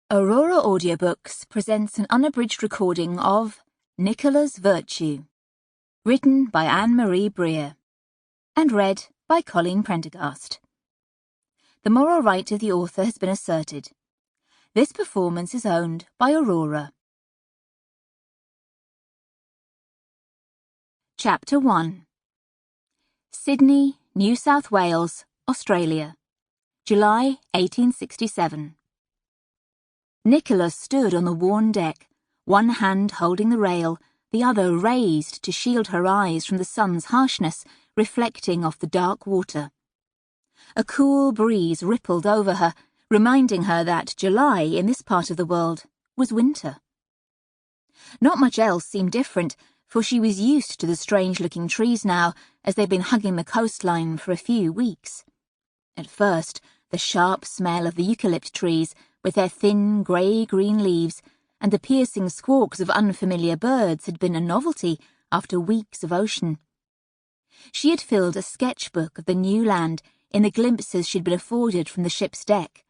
Aurora Audiobooks presents an unabridged recording of Nicola's Virtue, written by Annemarie Brear, and read by Colleen Prendergast. The moral right of the author has been asserted. This performance is owned by Aurora. Chapter 1. Sydney, New South Wales, Australia, July 1867. Nicola stood on the worn deck, one hand holding the rail, the other raised to shield her eyes from the sun's harshness reflecting off the dark water. A cool breeze rippled over her, reminding her that July in this part of the world was winter. Not much else seemed different, for she was used to the strange-looking trees now, as they'd been hugging the coastline for a few weeks. At first, the sharp smell of the eucalypt trees, with their thin grey-green leaves, and the piercing squawks of unfamiliar birds had been a novelty after weeks of ocean. She had filled a sketchbook of the new land in the glimpses she'd been afforded from the ship's deck.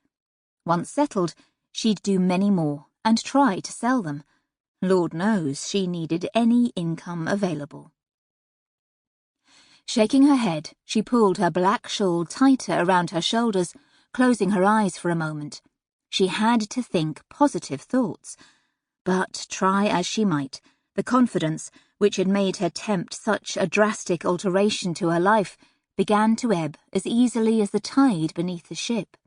Once settled, she'd do many more, and try to sell them. Lord knows she needed any income available. Shaking her head, she pulled her black shawl tighter around her shoulders, closing her eyes for a moment. She had to think positive thoughts, but try as she might, the confidence which had made her tempt such a drastic alteration to her life began to ebb as easily as the tide beneath the ship.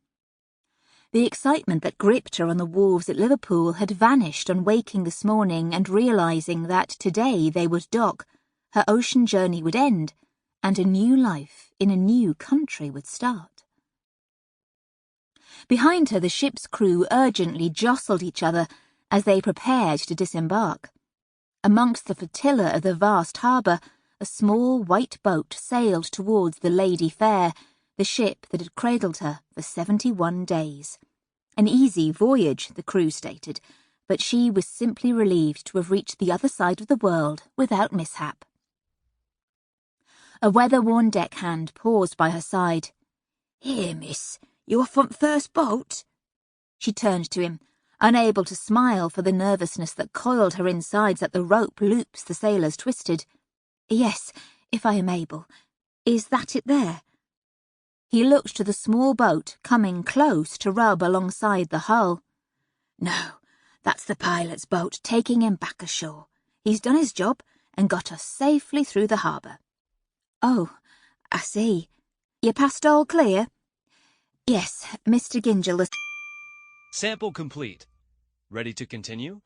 The excitement that gripped her on the wharves at Liverpool had vanished on waking this morning and realising that today they would dock, her ocean journey would end, and a new life in a new country would start. Behind her, the ship's crew urgently jostled each other as they prepared to disembark. Amongst the flotilla of the vast harbour, a small white boat sailed towards the Lady Fair, the ship that had cradled her for 71 days. An easy voyage, the crew stated, but she was simply relieved to have reached the other side of the world without mishap. A weather-worn deckhand paused by her side. "Here, miss, you off on first boat?" She turned to him, unable to smile for the nervousness that coiled her insides at the rope loops the sailors twisted. "Yes, if I am able. Is that it there?" He looked to the small boat coming close to rub alongside the hull. "No, that's the pilot's boat taking him back ashore. He's done his job and got us safely through the harbour." "Oh, I see. You passed all clear?" "Yes, Mr. Gingell has..." Sample complete. Ready to continue?